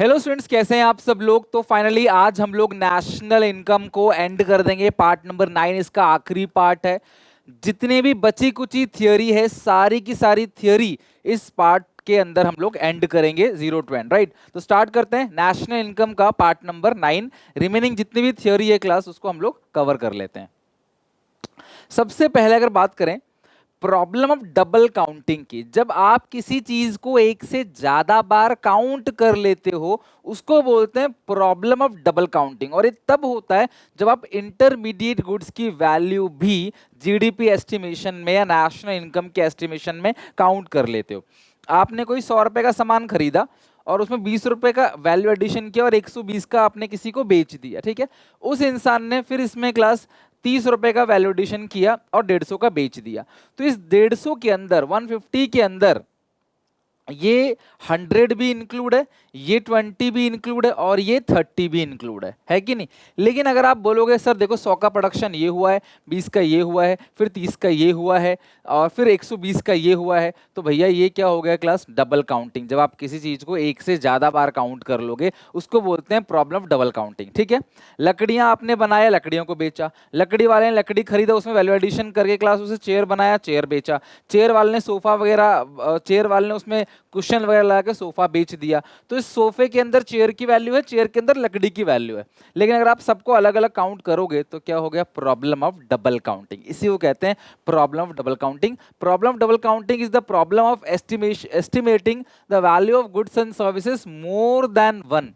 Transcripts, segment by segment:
Hello students, कैसे हैं आप सब लोग। तो फाइनली आज हम लोग नेशनल इनकम को एंड कर देंगे। पार्ट नंबर 9 इसका आखिरी पार्ट है। जितने भी बची कुची थियोरी है, सारी की सारी थियोरी इस पार्ट के अंदर हम लोग एंड करेंगे 0 to end, राइट। तो स्टार्ट करते हैं नेशनल इनकम का पार्ट नंबर 9। रिमेनिंग जितनी भी थियोरी है क्लास, उसको हम लोग कवर कर लेते हैं। सबसे पहले अगर बात करें प्रॉब्लम ऑफ डबल काउंटिंग की, जब आप किसी चीज को एक से ज्यादा बार काउंट कर लेते हो, उसको बोलते हैं प्रॉब्लम ऑफ डबल काउंटिंग। और ये तब होता है जब आप इंटरमीडिएट गुड्स की वैल्यू भी जीडीपी एस्टिमेशन में या नेशनल इनकम के एस्टिमेशन में काउंट कर लेते हो। आपने कोई 100 रुपए का सामान खरीदा और उसमें 20 रुपए का वैल्यू एडिशन किया और 120 का आपने किसी को बेच दिया, ठीक है। उस इंसान ने फिर इसमें क्लास 30 रुपए का वैल्यूएडिशन किया और 150 का बेच दिया। तो इस 150 के अंदर 150 के अंदर ये 100 भी इंक्लूड है, ये 20 भी इंक्लूड है और ये 30 भी इंक्लूड है कि नहीं। लेकिन अगर आप बोलोगे सर देखो 100 का प्रोडक्शन ये हुआ है, 20 का ये हुआ है, फिर 30 का ये हुआ है और फिर 120 का ये हुआ है, तो भैया ये क्या हो गया क्लास, डबल काउंटिंग। जब आप किसी चीज को एक से ज्यादा बार काउंट कर लोगे, उसको बोलते हैं प्रॉब्लम ऑफ डबल काउंटिंग, ठीक है। लकड़ियां आपने बनाया, लकड़ियों को बेचा, लकड़ी वाले ने लकड़ी खरीदा, उसमें वैल्यू एडिशन करके क्लास उसे चेयर बनाया, चेयर बेचा, चेयर वाले ने सोफा वगैरह, चेयर वाले ने उसमें कुशन वगैरह लगा के सोफा बेच दिया। तो इस सोफे के अंदर चेयर की वैल्यू है, चेयर के अंदर लकड़ी की वैल्यू है। लेकिन अगर आप सबको अलग अलग काउंट करोगे तो क्या हो गया, प्रॉब्लम ऑफ डबल काउंटिंग। इसी को कहते हैं problem of double counting. Problem of double counting is the problem of estimating the value of goods and services more than one.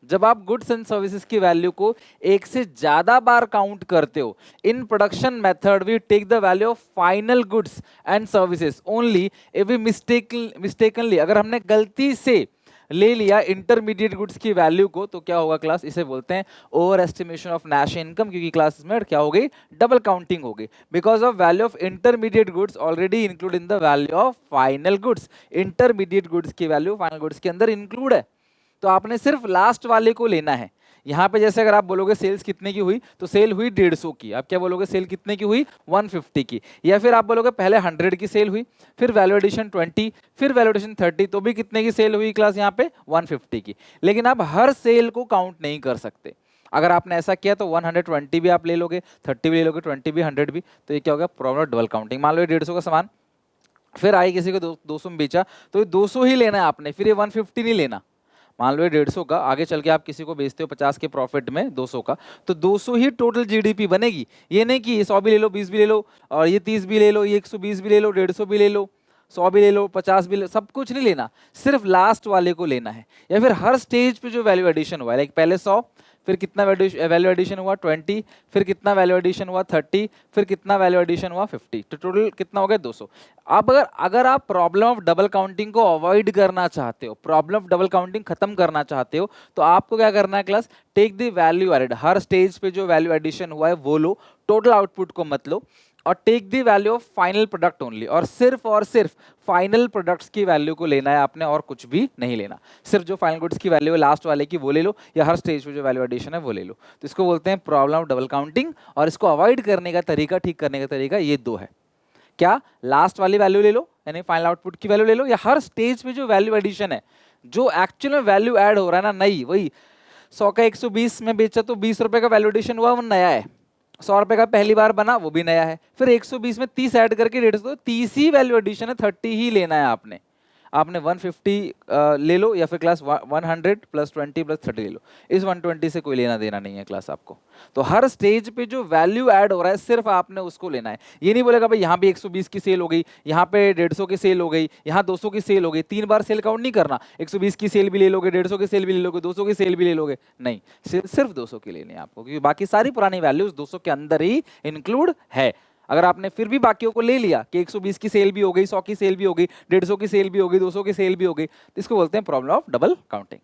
जब आप गुड्स एंड सर्विसेज की वैल्यू को एक से ज्यादा बार काउंट करते हो, in production method we take the value of final goods and services only if we mistakenly, अगर हमने गलती से ले लिया इंटरमीडिएट गुड्स की वैल्यू को, तो क्या होगा क्लास, इसे बोलते हैं over estimation of national income. क्योंकि क्लास में क्या हो गई, डबल काउंटिंग हो गई, because of value of intermediate goods already include in the value of final goods. Intermediate goods की वैल्यू फाइनल गुड्स के अंदर इंक्लूड है, तो आपने सिर्फ लास्ट वाले को लेना है। यहाँ पे जैसे अगर आप बोलोगे सेल्स कितने की हुई, तो सेल हुई 150 की, आप क्या बोलोगे सेल कितने की हुई, 150 की। या फिर आप बोलोगे पहले 100 की सेल हुई, फिर वैल्यू एडिशन 20, फिर वैल्यू एडिशन 30, तो भी कितने की सेल हुई क्लास यहाँ पे, 150 की। लेकिन आप हर सेल को काउंट नहीं कर सकते। अगर आपने ऐसा किया तो 120 भी आप ले लोगे, 30 भी ले लोगे, 20 भी, 100 भी, तो ये क्या होगा, प्रॉब्लम डबल काउंटिंग। मान लो 150 का सामान फिर आई किसी को 200 में बेचा, तो ये 200 ही लेना है आपने, फिर ये 150 नहीं लेना। मान लो ये 150 का, आगे चल के आप किसी को बेचते हो 50 के प्रॉफिट में 200 का, तो 200 ही टोटल जीडीपी बनेगी। ये नहीं कि 100 भी ले लो, 20 भी ले लो, और ये 30 भी ले लो, ये 120 भी ले लो, 150 भी ले लो, 100 भी ले लो, 50 भी ले लो, सब कुछ नहीं लेना, सिर्फ लास्ट वाले को लेना है। या फिर हर स्टेज पे जो वैल्यू एडिशन हुआ है, लाइक पहले 100, फिर कितना वैल्यू एडिशन हुआ 20, फिर कितना वैल्यू एडिशन हुआ 30, फिर कितना वैल्यू एडिशन हुआ 50, तो टोटल कितना हो गया 200। अब अगर आप प्रॉब्लम ऑफ डबल काउंटिंग को अवॉइड करना चाहते हो, प्रॉब्लम ऑफ डबल काउंटिंग खत्म करना चाहते हो, तो आपको क्या करना है class, take the value added, हर स्टेज पे जो वैल्यू एडिशन हुआ है वो लो, टोटल आउटपुट को मत लो, और take the value of final product only, और सिर्फ फाइनल प्रोडक्ट्स की वैल्यू को लेना है आपने, और कुछ भी नहीं लेना। सिर्फ जो फाइनल गुड्स की वैल्यू है लास्ट वाले की वो ले लो, या हर स्टेज पे जो वैल्यू एडिशन है वो ले लो। तो इसको बोलते हैं प्रॉब्लम ऑफ डबल काउंटिंग। और इसको अवॉइड करने का तरीका, ठीक करने का तरीका ये दो है। क्या, लास्ट वाली वैल्यू ले लो, यानी फाइनल आउटपुट की वैल्यू ले लो, या हर स्टेज पे जो वैल्यू एडिशन है, जो एक्चुअल में वैल्यू ऐड हो रहा है ना, नई, वही 100 का 120 में बेचा तो 20 रुपए का वैल्यू एडिशन हुआ, वो नया है। 100 रुपए का पहली बार बना, वो भी नया है। फिर 120 में 30 ऐड करके 150, 30 ही वैल्यू एडिशन है, 30 ही लेना है आपने। आपने 150 ले लो, या फिर क्लास 100 प्लस 20 प्लस 30 ले लो, इस 120 से कोई लेना देना नहीं है क्लास आपको। तो हर स्टेज पे जो वैल्यू ऐड हो रहा है सिर्फ आपने उसको लेना है। ये नहीं बोलेगा भाई यहाँ भी 120 की सेल हो गई, यहाँ पे 150 की सेल हो गई, यहाँ 200 की सेल हो गई, 3 बार सेल काउंट नहीं करना, 120 की सेल भी ले लोगे, 150 की सेल भी ले लोगे, 200 की सेल भी ले लोगे, नहीं, सिर्फ 200 की लेनी है आपको, क्योंकि बाकी सारी पुरानी वैल्यूज 200 के अंदर ही इंक्लूड है। अगर आपने फिर भी बाकियों को ले लिया कि 120 की सेल भी हो गई, 100 की सेल भी हो गई, 150 की सेल भी हो गई, 200 की सेल भी हो गई, तो इसको बोलते हैं प्रॉब्लम ऑफ डबल काउंटिंग।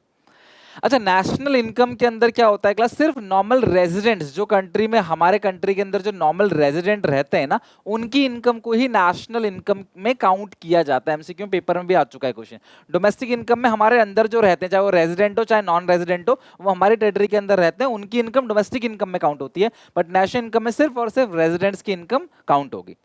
अच्छा, नेशनल इनकम के अंदर क्या होता है क्लास, सिर्फ नॉर्मल रेजिडेंट्स, जो कंट्री में, हमारे कंट्री के अंदर जो नॉर्मल रेजिडेंट रहते हैं ना, उनकी इनकम को ही नेशनल इनकम में काउंट किया जाता है। एमसीक्यू पेपर में भी आ चुका है क्वेश्चन। डोमेस्टिक इनकम में हमारे अंदर जो रहते हैं, चाहे वो रेजिडेंट हो चाहे नॉन रेजिडेंट हो, वो हमारी टेरिटरी के अंदर रहते हैं, उनकी इनकम डोमेस्टिक इनकम में काउंट होती है। बट नेशनल इनकम में सिर्फ और सिर्फ रेजिडेंट्स की इनकम काउंट होगी।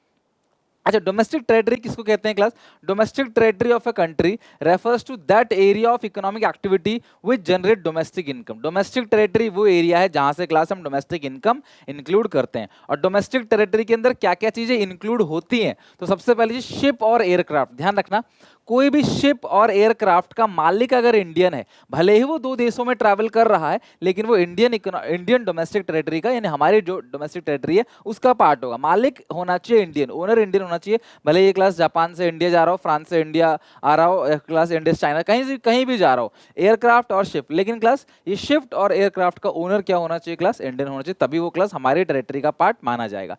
अच्छा, डोमेस्टिक टेरिटरी किसको कहते हैं class? Domestic territory of a country refers to that area of economic activity which generate domestic income. Domestic territory वो एरिया है जहां से क्लास हम डोमेस्टिक इनकम इंक्लूड करते हैं। और डोमेस्टिक टेरिटरी के अंदर क्या क्या चीजें इंक्लूड होती हैं? तो सबसे पहले चीज शिप और एयरक्राफ्ट। ध्यान रखना, कोई भी शिप और एयरक्राफ्ट का मालिक अगर इंडियन है, भले ही वो दो देशों में ट्रैवल कर रहा है, लेकिन वो इंडियन डोमेस्टिक टेरिटरी का, यानी हमारी जो डोमेस्टिक टेरिटरी है उसका पार्ट होगा। मालिक होना चाहिए इंडियन, ओनर इंडियन होना चाहिए। भले ये क्लास जापान से इंडिया जा रहा हो, फ्रांस से इंडिया आ रहा हो, क्लास इंडिया से चाइना, कहीं भी जा रहा हो, एयरक्राफ्ट और शिप, लेकिन क्लास ये शिफ्ट और एयरक्राफ्ट का ओनर क्या होना चाहिए क्लास? इंडियन होना चाहिए, तभी वो क्लास हमारी टेरिटरी का पार्ट माना जाएगा।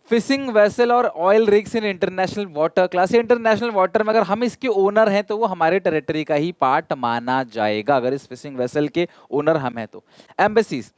फिशिंग वेसल और oil rigs in international water class, international water में अगर हम इसके ओनर हैं तो वो हमारे टेरिटरी का ही पार्ट माना जाएगा, अगर इस फिशिंग वेसल के ओनर हम हैं तो। एम्बेसीज,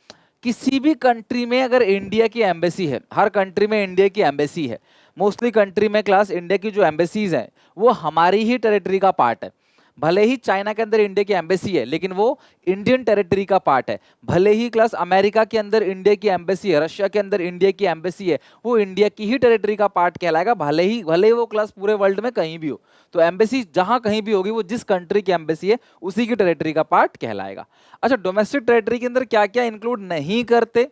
किसी भी कंट्री में अगर इंडिया की एम्बेसी है, हर कंट्री में इंडिया की एम्बेसी है, मोस्टली कंट्री में क्लास इंडिया की जो एम्बेसीज हैं वो हमारी ही टेरिटरी का पार्ट है। भले ही चाइना के अंदर इंडिया की एम्बेसी है लेकिन वो इंडियन टेरिटरी का पार्ट है। भले ही क्लास अमेरिका के अंदर इंडिया की एम्बेसी है, रशिया के अंदर इंडिया की एम्बेसी है, वो इंडिया की ही टेरिटरी का पार्ट कहलाएगा, भले ही वो क्लास पूरे वर्ल्ड में कहीं भी हो। तो एम्बेसी जहां कहीं भी होगी वो जिस कंट्री की एम्बेसी है उसी की टेरिटरी का पार्ट कहलाएगा। अच्छा, डोमेस्टिक टेरिटरी के अंदर क्या क्या इंक्लूड नहीं करते?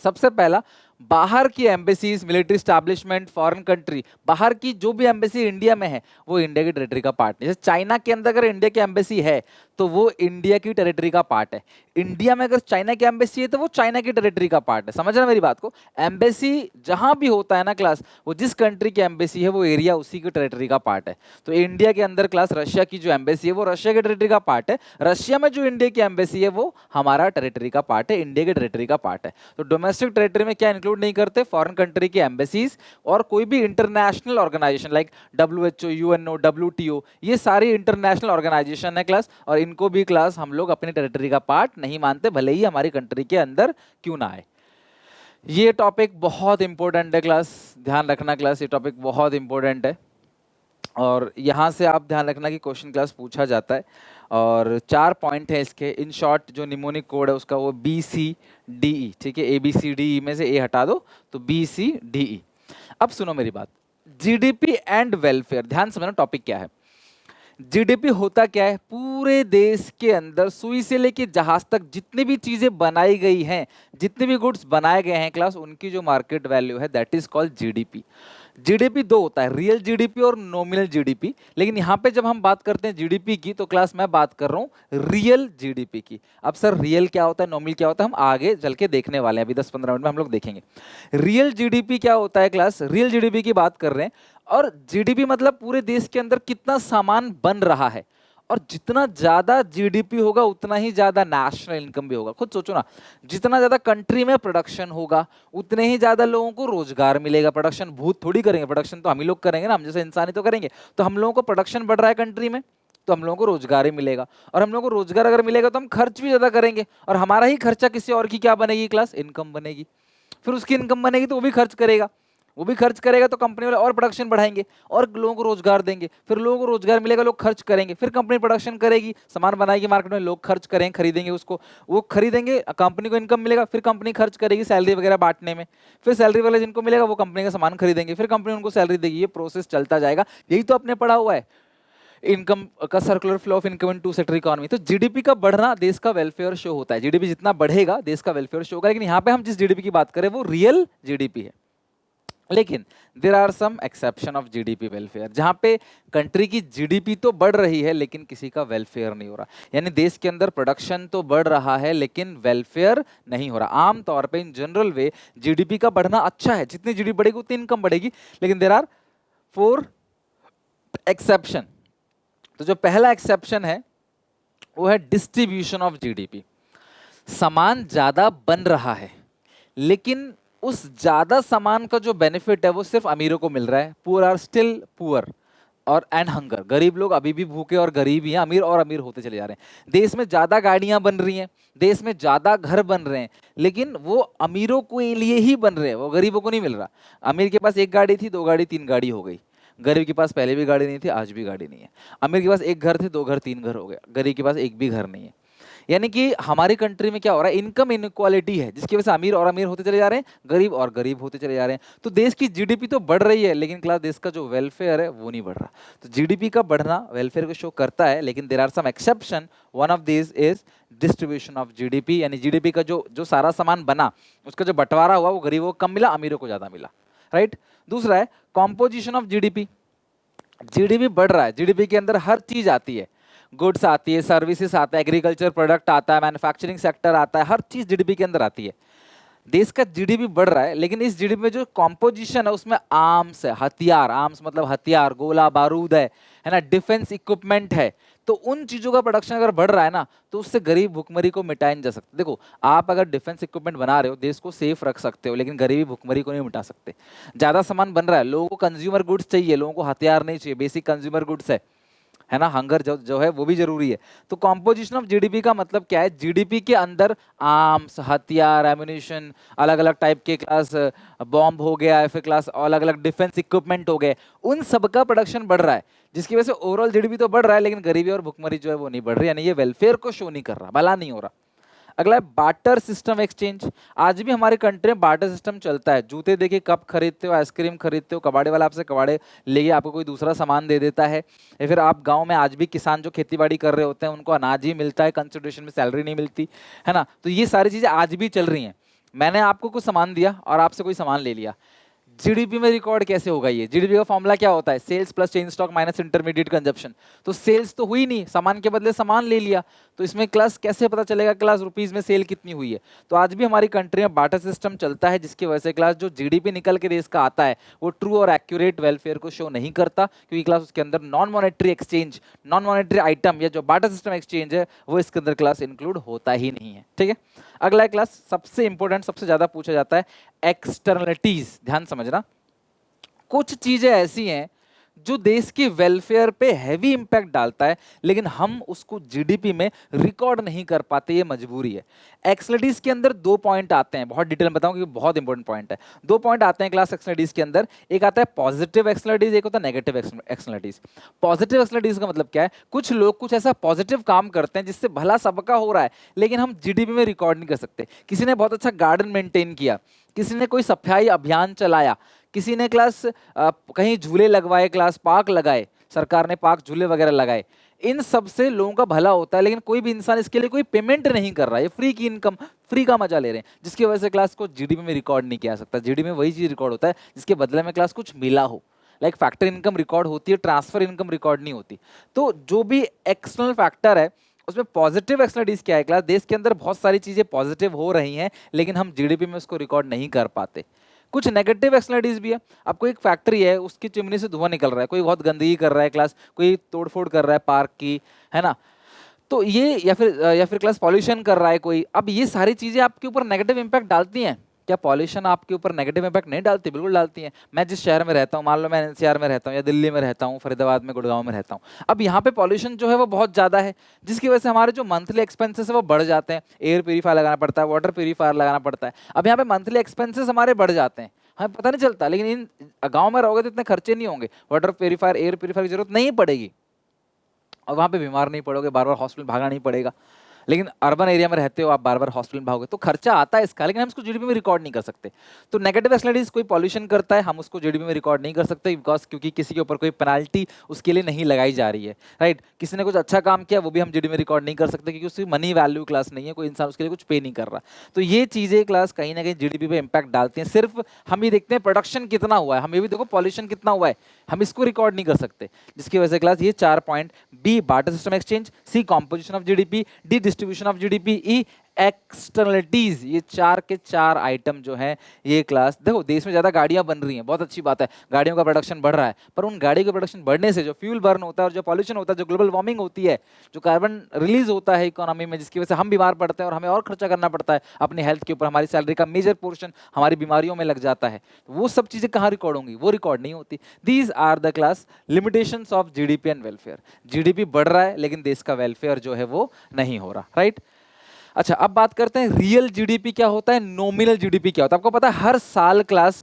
सबसे पहला, बाहर की embassies, military establishment, foreign country, बाहर की जो भी एम्बेसी इंडिया में है वो इंडिया की टेरिटरी का पार्ट नहीं। जैसे चाइना के अंदर अगर इंडिया की एम्बेसी है तो वो इंडिया की टेरिटरी का पार्ट है। इंडिया में अगर चाइना की एम्बेसी है तो वो चाइना की टेरिटरी का पार्ट है। समझ रहे मेरी बात को? एम्बेसी जहां भी होता है ना क्लास, वो जिस कंट्री की एम्बेसी है वो एरिया उसी की टेरिटरी का पार्ट है। तो इंडिया के अंदर क्लास रशिया की जो एम्बेसी है वो रशिया की टेरिटरी का पार्ट है, रशिया में जो इंडिया की एम्बेसी है वो हमारा टेरिटरी का पार्ट है, इंडिया की टेरिटरी का पार्ट है। तो डोमेस्टिक टेरिटरी में क्या इंक्लूड नहीं करते? फॉरेन कंट्री की एम्बेसीज और कोई भी international organization like WHO, UNO, WTO, ये सारी इंटरनेशनल ऑर्गेनाइजेशन है क्लास, और इनको भी क्लास हम लोग अपनी टेरिटरी का पार्ट नहीं मानते, भले ही हमारी कंट्री के अंदर क्यों ना आए। ये टॉपिक बहुत इंपॉर्टेंट है क्लास, ध्यान रखना क्लास, ये टॉपिक बहुत इंपॉर्टेंट है। और यहाँ से आप ध्यान रखना कि क्वेश्चन क्लास पूछा जाता है, और 4 पॉइंट है इसके। इन शॉर्ट जो निमोनिक कोड है उसका वो BCDE, ठीक है, ABCDE में से A हटा दो तो BCDE। अब सुनो मेरी बात, GDP एंड वेलफेयर, ध्यान समझना टॉपिक क्या है। जीडीपी होता क्या है? पूरे देश के अंदर सुई से लेके जहाज तक जितनी भी चीजें बनाई गई हैं, जितने भी गुड्स बनाए गए हैं क्लास, उनकी जो मार्केट वैल्यू है that is called GDP. GDP दो होता है, रियल जीडीपी और नॉमिनल जीडीपी। लेकिन यहाँ पे जब हम बात करते हैं जीडीपी की तो क्लास मैं बात कर रहा हूँ रियल जीडीपी की। अब सर रियल क्या होता है, नॉमिनल क्या होता है, हम आगे चल के देखने वाले हैं, अभी 10-15 मिनट में हम लोग देखेंगे। रियल जीडीपी क्या होता है क्लास? रियल जीडीपी की बात कर रहे हैं, और जीडीपी मतलब पूरे देश के अंदर कितना सामान बन रहा है, और जितना ज्यादा जीडीपी होगा उतना ही ज्यादा नेशनल इनकम भी होगा। खुद सोचो ना, जितना ज्यादा कंट्री में प्रोडक्शन होगा उतने ही ज्यादा लोगों को रोजगार मिलेगा। प्रोडक्शन भूत थोड़ी करेंगे, प्रोडक्शन तो हम ही लोग करेंगे ना, हम जैसे इंसान ही तो करेंगे। तो हम लोगों को प्रोडक्शन बढ़ रहा है कंट्री में तो हम लोगों को रोजगार ही मिलेगा, और हम लोगों को रोजगार अगर मिलेगा तो हम खर्च भी ज्यादा करेंगे, और हमारा ही खर्चा किसी और की क्या बनेगी क्लास? इनकम बनेगी। फिर उसकी इनकम बनेगी तो वो भी खर्च करेगा, वो भी खर्च करेगा तो कंपनी वाले और प्रोडक्शन बढ़ाएंगे और लोगों को रोजगार देंगे, फिर लोगों को रोजगार मिलेगा, लोग खर्च करेंगे, फिर कंपनी प्रोडक्शन करेगी, सामान बनाएगी मार्केट में, लोग खर्च करेंगे, खरीदेंगे उसको, वो खरीदेंगे, कंपनी को इनकम मिलेगा, फिर कंपनी खर्च करेगी सैलरी वगैरह बांटने में, फिर सैलरी वाले जिनको मिलेगा वो कंपनी का सामान खरीदेंगे, फिर कंपनी उनको सैलरी देगी। ये प्रोसेस चलता जाएगा, यही तो आपने पढ़ा हुआ है इनकम का, circular flow of income in two sector economy. तो जीडीपी का बढ़ना देश का वेलफेयर शो होता है, जीडीपी जितना बढ़ेगा देश का वेलफेयर शो होगा। लेकिन यहाँ पे हम जिस जीडीपी की बात करें वो रियल जीडीपी है, लेकिन there are some exception of GDP welfare, जहां पे कंट्री की जीडीपी तो बढ़ रही है लेकिन किसी का वेलफेयर नहीं हो रहा। यानी देश के अंदर प्रोडक्शन तो बढ़ रहा है लेकिन वेलफेयर नहीं हो रहा। आम तौर पे इन जनरल वे जीडीपी का बढ़ना अच्छा है, जितनी जीडीपी बढ़ेगी उतनी इनकम बढ़ेगी, लेकिन देर आर 4 एक्सेप्शन। तो जो पहला एक्सेप्शन है वो है डिस्ट्रीब्यूशन ऑफ जीडीपी। सामान ज्यादा बन रहा है लेकिन उस ज्यादा सामान का जो बेनिफिट है वो सिर्फ अमीरों को मिल रहा है। पुअर आर स्टिल पुअर और एंड हंगर, गरीब लोग अभी भी भूखे और गरीब ही हैं, अमीर और अमीर होते चले जा रहे हैं। देश में ज्यादा गाड़ियां बन रही हैं, देश में ज्यादा घर बन रहे हैं, लेकिन वो अमीरों के लिए ही बन रहे हैं, वो गरीबों को नहीं मिल रहा। अमीर के पास 1 गाड़ी थी, 2 गाड़ी 3 गाड़ी हो गई, गरीब के पास पहले भी गाड़ी नहीं थी, आज भी गाड़ी नहीं है। अमीर के पास 1 घर थे, 2 घर 3 घर हो गया, गरीब के पास एक भी घर नहीं है। यानी कि हमारी कंट्री में क्या हो रहा है, इनकम इनक्वालिटी है, जिसकी वजह से अमीर और अमीर होते चले जा रहे हैं, गरीब और गरीब होते चले जा रहे हैं। तो देश की जीडीपी तो बढ़ रही है, लेकिन क्लास देश का जो वेलफेयर है वो नहीं बढ़ रहा। तो जीडीपी का बढ़ना वेलफेयर को शो करता है, लेकिन there are some exception. One of this is distribution of GDP, यानी जीडीपी का जो जो सारा सामान बना उसका जो बंटवारा हुआ वो गरीबों को कम मिला, अमीरों को ज्यादा मिला, राइट। दूसरा है कॉम्पोजिशन ऑफ जीडीपी। जीडीपी बढ़ रहा है, जीडीपी के अंदर हर चीज आती है, गुड्स आती है, सर्विसेज आता है, एग्रीकल्चर प्रोडक्ट आता है, मैन्युफैक्चरिंग सेक्टर आता है, हर चीज जीडीपी के अंदर आती है। देश का जीडीपी बढ़ रहा है, लेकिन इस जीडीपी में जो कॉम्पोजिशन है उसमें आर्म्स है, हथियार, आर्म्स मतलब हथियार, गोला बारूद है ना, डिफेंस इक्विपमेंट है। तो उन चीजों का प्रोडक्शन अगर बढ़ रहा है ना, तो उससे गरीब भुखमरी को मिटाया नहीं जा सकता। देखो, आप अगर डिफेंस इक्विपमेंट बना रहे हो, देश को सेफ रख सकते हो, लेकिन गरीबी भुखमरी को नहीं मिटा सकते। ज्यादा सामान बन रहा है, लोगों को कंज्यूमर गुड्स चाहिए, लोगों को हथियार नहीं चाहिए, बेसिक कंज्यूमर गुड्स है ना, हंगर जो जो है वो भी जरूरी है। तो कॉम्पोजिशन ऑफ जीडीपी का मतलब क्या है, जीडीपी के अंदर आर्म्स, हथियार, एम्यूनिशन, अलग अलग टाइप के क्लास बॉम्ब हो गया, फिर क्लास अलग अलग डिफेंस इक्विपमेंट हो गए, उन सब का प्रोडक्शन बढ़ रहा है, जिसकी वजह से ओवरऑल जीडीपी तो बढ़ रहा है, लेकिन गरीबी और भुखमरी जो है वो नहीं बढ़ रही, यानी ये वेलफेयर को शो नहीं कर रहा, भला नहीं हो रहा। अगला है बार्टर सिस्टम एक्सचेंज। आज भी हमारे कंट्री में बार्टर सिस्टम चलता है। जूते देखिए, कप खरीदते हो, आइसक्रीम खरीदते हो, कबाड़े वाला आपसे कबाड़े लेके आपको कोई दूसरा सामान दे देता है, या फिर आप गांव में आज भी किसान जो खेती बाड़ी कर रहे होते हैं उनको अनाज ही मिलता है, कंसिडरेशन में सैलरी नहीं मिलती, है ना। तो ये सारी चीजें आज भी चल रही हैं। मैंने आपको कुछ सामान दिया और आपसे कोई सामान ले लिया, जीडीपी में रिकॉर्ड कैसे होगा? ये जीडीपी का फॉर्मूला क्या होता है, sales plus change stock minus intermediate consumption. तो सेल्स तो हुई नहीं, सामान के बदले सामान ले लिया, तो इसमें क्लास कैसे पता चलेगा क्लास रुपीज में सेल कितनी हुई है? तो आज भी हमारी कंट्री में बार्टर सिस्टम चलता है, जिसकी वजह से क्लास जो जीडीपी निकल के देश का आता है वो ट्रू और एक्यूरेट वेलफेयर को शो नहीं करता, क्योंकि क्लास उसके अंदर non monetary exchange, non monetary item या जो बार्टर सिस्टम एक्सचेंज है वो इसके अंदर क्लास इंक्लूड होता ही नहीं है, ठीक है। अगला क्लास सबसे इंपॉर्टेंट, सबसे ज्यादा पूछा जाता है, एक्सटर्नलिटीज। ध्यान समझना, कुछ चीजें ऐसी हैं जो देश के वेलफेयर पे हैवी इंपैक्ट डालता है, लेकिन हम उसको जीडीपी में रिकॉर्ड नहीं कर पाते, ये मजबूरी है। एक्सटर्नलिटीज के अंदर दो पॉइंट आते हैं, बहुत डिटेल में बताऊं क्योंकि बहुत इंपॉर्टेंट पॉइंट है। दो पॉइंट आते हैं क्लास एक्सटर्नलिटीज के अंदर, एक आता है पॉजिटिव एक्सटर्नलिटीज, एक होता है नेगेटिव एक्सटर्नलिटीज। पॉजिटिव एक्सटर्नलिटीज का मतलब क्या है, कुछ लोग कुछ ऐसा पॉजिटिव काम करते हैं जिससे भला सबका हो रहा है, लेकिन हम जीडीपी में रिकॉर्ड नहीं कर सकते। किसी ने बहुत अच्छा गार्डन मेंटेन किया, किसी ने कोई सफाई अभियान चलाया, किसी ने क्लास कहीं झूले लगवाए, क्लास पार्क लगाए, सरकार ने पार्क झूले वगैरह लगाए, इन सब से लोगों का भला होता है, लेकिन कोई भी इंसान इसके लिए कोई पेमेंट नहीं कर रहा है, ये फ्री की इनकम, फ्री का मजा ले रहे हैं, जिसकी वजह से क्लास को जीडीपी में रिकॉर्ड नहीं किया सकता। जीडीपी में वही चीज रिकॉर्ड होता है जिसके बदले में क्लास कुछ मिला हो, लाइक फैक्टर इनकम रिकॉर्ड होती है, ट्रांसफर इनकम रिकॉर्ड नहीं होती। तो जो भी एक्सटर्नल फैक्टर है उसमें पॉजिटिव एक्सटर्नलिटीज क्या है क्लास, देश के अंदर बहुत सारी चीजें पॉजिटिव हो रही हैं, लेकिन हम जीडीपी में उसको रिकॉर्ड नहीं कर पाते। कुछ नेगेटिव एक्सटर्नलिटीज भी है। आपको एक फैक्ट्री है, उसकी चिमनी से धुआं निकल रहा है, कोई बहुत गंदगी कर रहा है क्लास, कोई तोड़फोड़ कर रहा है पार्क की, है ना, तो ये या फिर क्लास पॉल्यूशन कर रहा है कोई। अब ये सारी चीजें आपके ऊपर नेगेटिव इंपैक्ट डालती हैं क्या? पॉल्यूशन आपके ऊपर नेगेटिव इंपैक्ट नहीं डालती? बिल्कुल डालती हैं। मैं जिस शहर में रहता हूँ, मान लो मैं एनसीआर में रहता हूँ या दिल्ली में रहता हूँ, फरीदाबाद में, गुड़गांव में रहता हूँ, अब यहाँ पे पॉल्यूशन जो है वो बहुत ज़्यादा है, जिसकी वजह से हमारे जो मंथली एक्सपेंसेस है वो बढ़ जाते हैं। एयर प्यूरीफायर लगाना पड़ता है, वाटर प्यूरीफायर लगाना पड़ता है। अब यहाँ पे मंथली एक्सपेंसेस हमारे बढ़ जाते हैं, हमें पता नहीं चलता, लेकिन इन गाँव में रहोगे तो इतने खर्चे नहीं होंगे, वाटर प्यूरीफायर, एयर प्यूरीफायर की जरूरत नहीं पड़ेगी, और वहाँ पे बीमार नहीं पड़ोगे, बार बार हॉस्पिटल भागना नहीं पड़ेगा। लेकिन अर्बन एरिया में रहते हो, आप बार बार हॉस्पिटल में भागोगे, तो खर्चा आता है इसका, लेकिन हम इसको जीडीपी में रिकॉर्ड नहीं कर सकते। तो नेगेटिव एक्सटर्नलिटीज, कोई पॉल्यूशन करता है, हम उसको जीडीपी में रिकॉर्ड नहीं कर सकते, बिकॉज क्योंकि किसी के ऊपर कोई पेनाल्टी उसके लिए नहीं लगाई जा रही है, राइट। किसी ने कुछ अच्छा काम किया, वो भी हम जीडीपी में रिकॉर्ड नहीं कर सकते, क्योंकि उसकी मनी वैल्यू क्लास नहीं है, कोई इंसान उसके लिए कुछ पे नहीं कर रहा। तो ये चीजें क्लास कहीं ना कहीं जीडीपी पे इंपैक्ट डालती हैं। सिर्फ हम ये देखते हैं प्रोडक्शन कितना हुआ है, हम ये भी देखो पॉल्यूशन कितना हुआ है, हम इसको रिकॉर्ड नहीं कर सकते, जिसकी वजह से क्लास ये 4 point, B barter system exchange, C composition of GDP, D distribution of GDP, E externalities, ये 4 के 4 आइटम जो है ये क्लास। देखो, देश में ज्यादा गाड़ियां बन रही हैं, बहुत अच्छी बात है, गाड़ियों का प्रोडक्शन बढ़ रहा है, पर उन गाड़ियों का प्रोडक्शन बढ़ने से जो फ्यूल बर्न होता है और जो पॉल्यूशन होता है, जो ग्लोबल वार्मिंग होती है, जो कार्बन रिलीज होता है इकोनॉमी में, जिसकी वजह से हम बीमार पड़ते हैं और हमें और खर्चा करना पड़ता है अपनी हेल्थ के ऊपर, हमारी सैलरी का मेजर पोर्शन हमारी बीमारियों में लग जाता है, तो वो सब चीजें कहाँ रिकॉर्ड होंगी? वो रिकॉर्ड नहीं होती। These are the class limitations of GDP and welfare. GDP बढ़ रहा है, लेकिन देश का वेलफेयर जो है वो नहीं हो रहा, राइट। अच्छा, अब बात करते हैं रियल जीडीपी क्या होता है, नॉमिनल जीडीपी क्या होता है। आपको पता है हर साल क्लास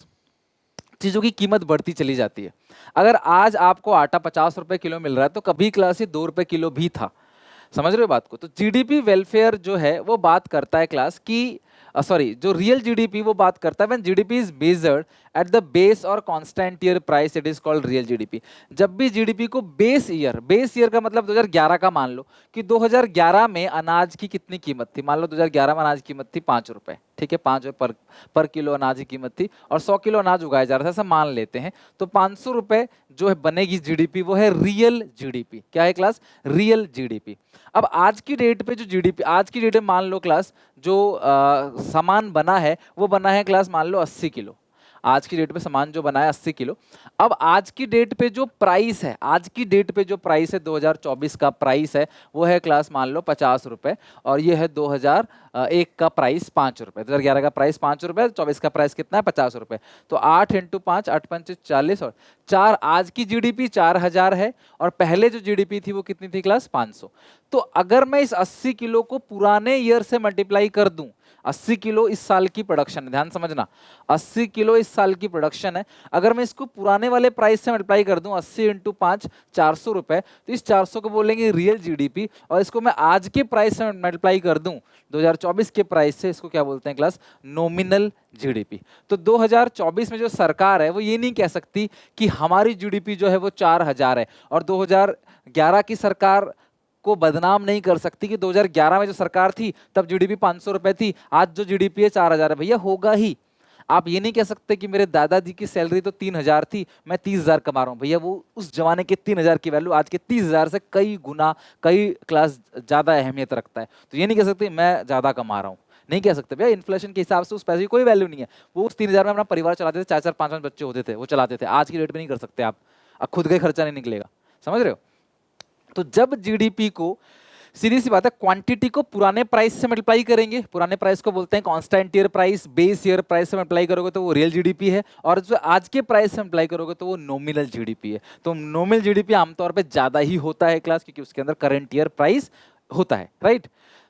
चीजों की कीमत बढ़ती चली जाती है। अगर आज आपको आटा 50 रुपए किलो मिल रहा है, तो कभी क्लास ये 2 रुपए किलो भी था। समझ रहे हो बात को? तो जीडीपी वेलफेयर जो है वो बात करता है क्लास की, सॉरी, जो रियल जीडीपी वो बात करता है when GDP is measured at the base और constant year price, it is called real GDP. जब भी जीडीपी को बेस ईयर का मतलब 2011 का मान लो कि 2011 में अनाज की कितनी कीमत थी, मान लो 2011 में अनाज की कीमत थी 5 रुपए, ठीक है, 5 रुपए पर किलो अनाज की कीमत थी और 100 किलो अनाज उगाया जा रहा था, ऐसा मान लेते हैं। तो 500 रुपए जो है बनेगी जीडीपी, वो है रियल जीडीपी। क्या है क्लास? Real GDP. अब आज की डेट पे जो जीडीपी, आज की डेट में मान लो क्लास जो सामान बना है वो बना है क्लास मान लो 80 किलो। आज की डेट पे सामान जो बना है 80 किलो। अब आज की डेट पे जो प्राइस है, आज की डेट पे जो प्राइस है 2024 का प्राइस है वो है क्लास मान लो 50 रुपए, और ये है 2001 का प्राइस 5 रुपए। 2011 का प्राइस 5 रुपए, 24 का प्राइस कितना है? 50 रुपए। तो 8 × 5, 8×5 = 40, और 4, आज की जीडीपी 4000 है और पहले जो जीडीपी थी वो कितनी थी क्लास? 500। तो अगर मैं इस 80 किलो को पुराने ईयर से मल्टीप्लाई कर दूं, 80 किलो इस साल की प्रोडक्शन है, ध्यान समझना, 80 किलो इस साल की प्रोडक्शन है, अगर मैं इसको पुराने वाले प्राइस से मल्टीप्लाई कर दूं 80 × 5, 400 रुपए, तो इस 400 को बोलेंगे रियल जीडीपी, और इसको मैं आज के प्राइस से मल्टीप्लाई कर दूं 2024 के प्राइस से, इसको क्या बोलते हैं क्लास? Nominal GDP. तो 2024 में जो सरकार है वो ये नहीं कह सकती कि हमारी जीडीपी जो है वो 4000 है, और 2011 की सरकार को बदनाम नहीं कर सकती कि 2011 में जो सरकार थी तब जीडीपी 500 रुपए थी, आज जो जीडीपी है 4000 है। भैया होगा ही। आप ये नहीं कह सकते कि मेरे दादाजी की सैलरी तो 3000 थी, मैं 30,000 कमा रहा हूँ। भैया वो उस जमाने के 3000 की वैल्यू आज के 30,000 से कई गुना, कई क्लास ज्यादा अहमियत रखता है। तो ये नहीं कह सकते मैं ज्यादा कमा रहा हूँ, नहीं कह सकते भैया। इन्फ्लेशन के हिसाब से उस पैसे की कोई वैल्यू नहीं है। वो उस 3000 में अपना परिवार चलाते थे, 4-4, 5-5 बच्चे होते थे, वो चलाते थे। आज की डेट में नहीं कर सकते आप, अब खुद का ही खर्चा नहीं निकलेगा। समझ रहे हो? तो जब जीडीपी को, सीधी सी बात है, क्वांटिटी को पुराने प्राइस से मल्टीप्लाई करेंगे, पुराने प्राइस को बोलते हैं constant year price, base year price से मल्टीप्लाई करोगे तो वो रियल जीडीपी है, और जो आज के प्राइस से मल्टीप्लाई करोगे तो वो नॉमिनल जीडीपी है। तो नॉमिनल जीडीपी आमतौर पे ज्यादा ही होता है क्लास, क्योंकि उसके अंदर करंट ईयर प्राइस होता है, राइट।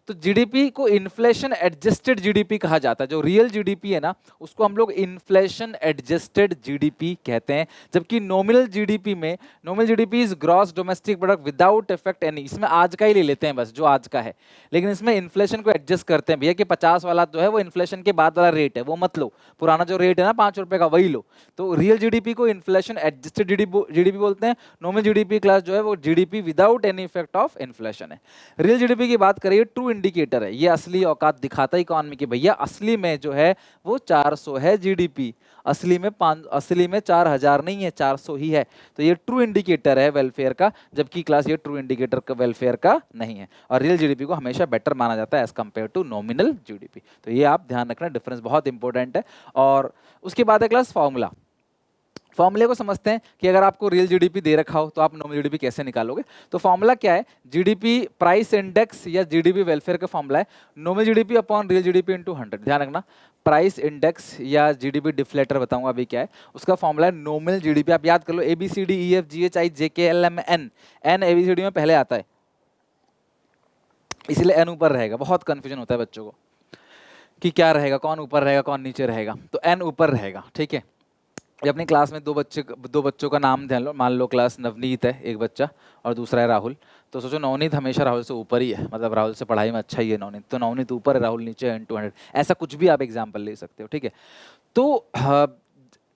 तो जीडीपी को इन्फ्लेशन एडजस्टेड जीडीपी कहा जाता है। जो रियल जीडीपी है ना उसको हम लोग इन्फ्लेशन एडजस्टेड जीडीपी कहते हैं, जबकि नॉमिनल जीडीपी में, nominal GDP is gross domestic product without effect any, इसमें आज का ही ले लेते हैं बस, जो आज का है, लेकिन इसमें इन्फ्लेशन को एडजस्ट करते हैं भैया कि 50 वाला जो है वो इन्फ्लेशन के बाद वाला रेट है, वो मत लो, पुराना जो रेट है ना 5 रुपए का वही लो। तो रियल जीडीपी को इन्फ्लेशन एडजस्टेड जीडीपी बोलते हैं। नॉमिनल जीडीपी क्लास जो है वो GDP without any effect of inflation है। रियल जीडीपी की बात करिए, ट्रू इंडिकेटर है, ये असली औकात दिखाता है इकोनॉमी की, भैया असली में जो है वो 400 है जीडीपी, असली में 4000 नहीं है, 400 ही है। तो ये ट्रू इंडिकेटर है वेलफेयर का, जबकि क्लास ये ट्रू इंडिकेटर का वेलफेयर का नहीं है, और रियल जीडीपी को हमेशा बेटर माना जाता है as compare to nominal GDP. तो ये आप ध्यान रखना, डिफरेंस बहुत इंपॉर्टेंट है। और उसके बाद है क्लास फॉर्मूला। फॉर्मूले को समझते हैं कि अगर आपको रियल जीडीपी दे रखा हो तो आप नॉमिनल जीडीपी कैसे निकालोगे। तो फॉर्मूला क्या है? जीडीपी प्राइस इंडेक्स या जीडीपी वेलफेयर का फॉर्मूला है nominal GDP upon real GDP into 100। ध्यान रखना, प्राइस इंडेक्स या जीडीपी डिफ्लेटर बताऊंगा अभी क्या है, उसका फॉर्मूला है नॉमिनल जीडीपी। आप याद कर लो, ABCDEFGHIJKLMN, एन ABCD में पहले आता है, इसलिए एन ऊपर रहेगा। बहुत कंफ्यूजन होता है बच्चों को कि क्या रहेगा, कौन ऊपर रहेगा कौन नीचे रहेगा, तो एन ऊपर रहेगा, ठीक है। ये अपनी क्लास में दो बच्चों का नाम ध्यान लो, मान लो क्लास नवनीत है एक बच्चा और दूसरा है राहुल, तो सोचो नवनीत हमेशा राहुल से ऊपर ही है, मतलब राहुल से पढ़ाई में अच्छा ही है नवनीत, तो नवनीत ऊपर है राहुल नीचे है, 200, ऐसा कुछ भी आप एग्जाम्पल ले सकते हो, ठीक है। तो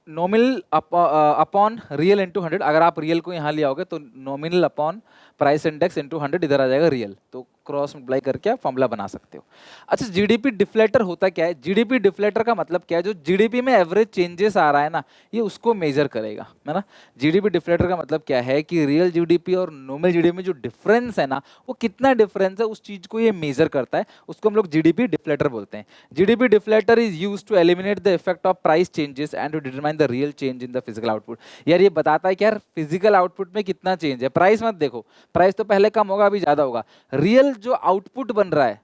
नॉमिनल अपॉन रियल इंटू 100, अगर आप रियल को यहाँ ले आओगे तो nominal upon price index into 100 इधर आ जाएगा रियल, तो क्रॉस मल्टीप्लाई करके आप फॉर्मूला बना सकते हो। अच्छा, जीडीपी डिफ्लेटर होता क्या है? जीडीपी डिफ्लेटर का मतलब क्या है? जो जीडीपी में एवरेज चेंजेस आ रहा है ना, ये उसको मेजर करेगा, है ना। जीडीपी डिफ्लेटर का मतलब क्या है कि रियल जीडीपी और नॉमिनल जीडीपी में जो डिफरेंस है ना, वो कितना डिफरेंस है उस चीज को ये मेजर करता है, उसको हम लोग जीडीपी डिफ्लेटर बोलते हैं। GDP deflator is used to eliminate the effect of price changes and to determine the real change in the physical output. यार ये बताता है कि यार फिजिकल आउटपुट में कितना चेंज है, प्राइस मत देखो, प्राइस तो पहले कम होगा अभी ज्यादा होगा, रियल जो आउटपुट बन रहा है।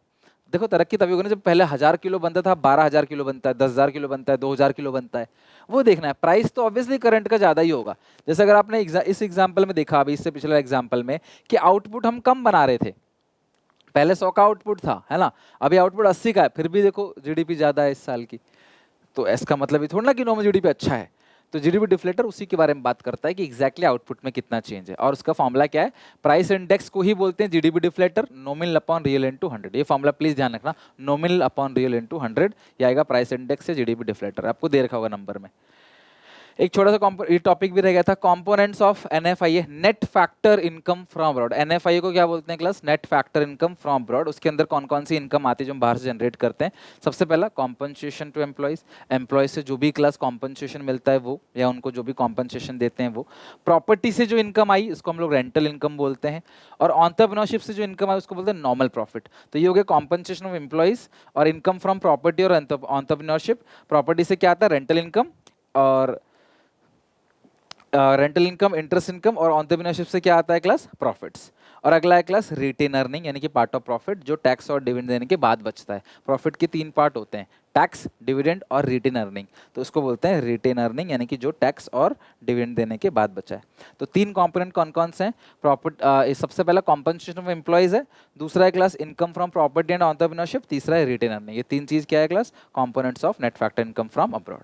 देखो तरक्की तभी होगी ना जब पहले 1000 किलो बनता था, 12,000 किलो बनता है, 10,000 किलो बनता है, 2,000 किलो बनता है, वो देखना है। प्राइस तो ऑब्वियसली करंट का ज्यादा ही होगा। जैसे अगर आपने इस एग्जांपल में देखा, अभी इससे पिछले एग्जांपल में, कि आउटपुट हम कम बना रहे थे, पहले 100 का आउटपुट था, है ना, अभी आउटपुट 80 का है, फिर भी देखो जीडीपी ज्यादा है इस साल की, तो इसका मतलब ये थोड़ा ना कि नॉमिनल जीडीपी अच्छा है। तो जीडीपी डिफ्लेटर उसी के बारे में बात करता है कि एग्जैक्टली आउटपुट में कितना चेंज है, और उसका फॉर्मूला क्या है, प्राइस इंडेक्स को ही बोलते हैं GDP deflator, nominal upon real into 100। ये फॉर्मूला प्लीज ध्यान रखना, नॉमिनल अपॉन रियल इनटू 100, ये आएगा प्राइस इंडेक्स से जीडीपी डिफ्लेटर, आपको दे रखा होगा नंबर में। एक छोटा सा ये टॉपिक भी रह गया था, components of NFIA, net factor income from abroad. NFIA को क्या बोलते हैं class, net factor income from abroad. उसके अंदर कौन कौन सी इनकम आती है जो हम बाहर से जनरेट करते हैं। सबसे पहला कॉम्पनसेशन टू एम्प्लॉयज, एम्प्लॉयज से जो भी क्लास कॉम्पनसेशन मिलता है वो, या उनको जो भी कॉम्पनसेशन देते हैं वो। प्रॉपर्टी से जो इनकम आई उसको हम लोग रेंटल इनकम बोलते हैं, और एंटरप्रेन्योरशिप से जो इनकम आई उसको बोलते हैं नॉर्मल प्रॉफिट। तो ये हो गया कॉम्पनसेशन ऑफ एम्प्लॉयज और इनकम फ्रॉम प्रॉपर्टी और एंटरप्रेन्योरशिप। प्रॉपर्टी से क्या आता है, रेंटल इनकम, और रेंटल इनकम, इंटरेस्ट इनकम, और एंटरप्रेन्योरशिप से क्या आता है क्लास, प्रॉफिट्स। और अगला है क्लास रिटेन अर्निंग, यानी कि पार्ट ऑफ प्रॉफिट जो टैक्स और डिविडेंड देने के बाद बचता है। प्रॉफिट के 3 पार्ट होते हैं, टैक्स, डिविडेंड और रिटेन अर्निंग। तो उसको बोलते हैं रिटेन अर्निंग, यानी कि जो टैक्स और डिविडेंड देने के बाद बचा है। तो 3 कंपोनेंट कौन कौन से हैं, प्रॉफिट, सबसे पहला कॉम्पनसेशन ऑफ एम्प्लॉयज है, दूसरा है class income from property and entrepreneurship, तीसरा है रिटेन अर्निंग। ये 3 चीज क्या है class, components of net factor income from abroad.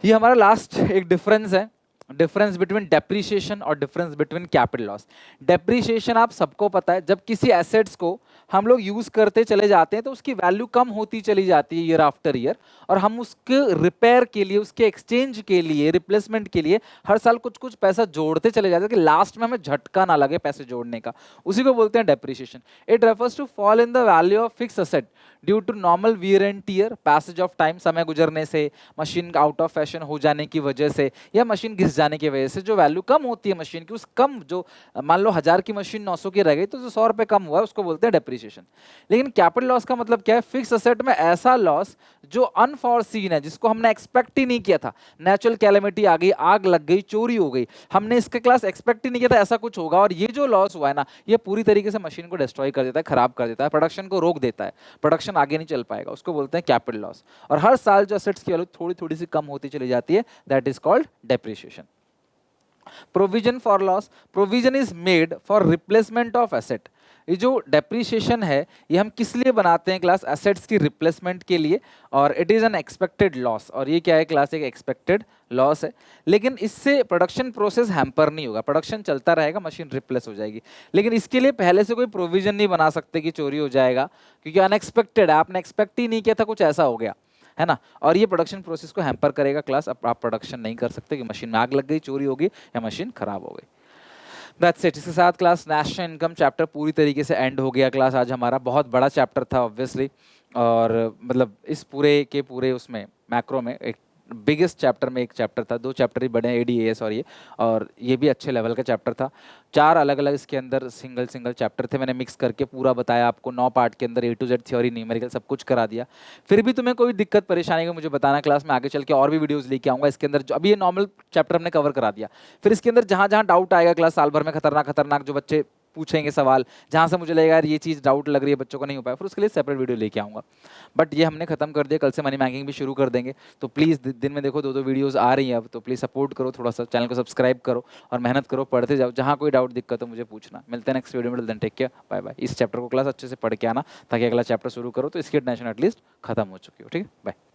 ये हमारा लास्ट एक डिफरेंस है, डिफरेंस बिटवीन डेप्रीशिएशन और difference between capital loss. Depreciation आप सबको पता है, जब किसी एसेट्स को हम लोग यूज करते चले जाते हैं तो उसकी वैल्यू कम होती चली जाती है ईयर आफ्टर ईयर, और हम उसके रिपेयर के लिए, उसके एक्सचेंज के लिए, रिप्लेसमेंट के लिए हर साल कुछ कुछ पैसा जोड़ते चले जाते हैं कि लास्ट में हमें झटका ना लगे पैसे जोड़ने का। उसी को बोलते हैं depreciation. It refers to fall in the value of fix asset due to normal wear and tear, passage of time, समय गुजरने से, मशीन आउट ऑफ फैशन हो जाने की वजह से, या मशीन घिस जाने की वजह से जो वैल्यू कम होती है मशीन की, उस कम जो, मान लो 1000 की मशीन 900 की रह गई तो जो 100 रुपए कम हुआ है उसको बोलते हैं डेप्रीशिएशन। लेकिन कैपिटल लॉस का मतलब क्या है, फिक्स असेट में ऐसा लॉस जो अनफॉरसीन है, जिसको हमने एक्सपेक्ट ही नहीं किया था। नेचुरल कैलेमिटी आ गई, आग लग गई, चोरी हो गई, हमने इसके क्लास एक्सपेक्ट ही नहीं किया था ऐसा कुछ होगा, और ये जो लॉस हुआ है ना, ये पूरी तरीके से मशीन को डिस्ट्रॉय कर देता है, खराब कर देता है, प्रोडक्शन को रोक देता है, प्रोडक्शन आगे नहीं चल पाएगा, उसको बोलते हैं कैपिटल लॉस। और हर साल जो असेट्स की वैल्यू थोड़ी थोड़ी सी कम होती चली जाती है, that is called depreciation. Provision for loss, provision is made for replacement of asset. ये जो डेप्रीशिएशन है ये हम किस लिए बनाते हैं क्लास, एसेट्स की रिप्लेसमेंट के लिए, और it is an expected loss. और ये क्या है क्लास, एक एक्सपेक्टेड लॉस है, लेकिन इससे प्रोडक्शन प्रोसेस हैम्पर नहीं होगा, प्रोडक्शन चलता रहेगा, मशीन रिप्लेस हो जाएगी। लेकिन इसके लिए पहले से कोई प्रोविजन नहीं बना सकते कि चोरी हो जाएगा, क्योंकि अनएक्सपेक्टेड है, आपने एक्सपेक्ट ही नहीं किया था, कुछ ऐसा हो गया है ना, और ये प्रोडक्शन प्रोसेस को हैम्पर करेगा क्लास। अब आप प्रोडक्शन नहीं कर सकते कि मशीन में आग लग गई, चोरी हो गई, या मशीन खराब हो गई। That's it. इसके साथ क्लास नेशनल इनकम चैप्टर पूरी तरीके से एंड हो गया क्लास। आज हमारा बहुत बड़ा चैप्टर था ऑब्वियसली, और मतलब इस पूरे के पूरे उसमें मैक्रो में एक बिगेस्ट चैप्टर में एक चैप्टर था, 2 चैप्टर ही बड़े हैं, एडीएएस और ये भी अच्छे लेवल का चैप्टर था। 4 अलग अलग इसके अंदर सिंगल चैप्टर थे, मैंने मिक्स करके पूरा बताया आपको, 9 पार्ट के अंदर A to Z theory, numerical सब कुछ करा दिया। फिर भी तुम्हें कोई दिक्कत परेशानी को मुझे बताना, क्लास में आगे चल के और भी वीडियोस लेके आऊँगा इसके अंदर। जो अभी ये नॉर्मल चैप्टर हमने कवर करा दिया, फिर इसके अंदर जहाँ जहाँ डाउट आएगा क्लास, साल भर में खतरनाक जो बच्चे पूछेंगे सवाल, जहाँ से मुझे लगेगा यार ये चीज़ डाउट लग रही है बच्चों को नहीं हो पाया, फिर उसके लिए सेपरेट वीडियो लेके आऊँगा। बट ये हमने खत्म कर दिया, कल से मनी बैंकिंग भी शुरू कर देंगे। तो प्लीज़ दिन में देखो 2-2 वीडियोस आ रही हैं अब, तो प्लीज़ सपोर्ट करो, थोड़ा सा चैनल को सब्सक्राइब करो और मेहनत करो, पढ़ते जाओ। जहाँ कोई डाउट दिक्कत हो मुझे पूछना। मिलते हैं नेक्स्ट वीडियो में, then take care, bye bye. इस चैप्टर को क्लास अच्छे से पढ़ के आना ताकि अगला चैप्टर शुरू करो तो इसकी टेंशन एटलीस्ट खत्म हो चुकी हो। ठीक है, बाय।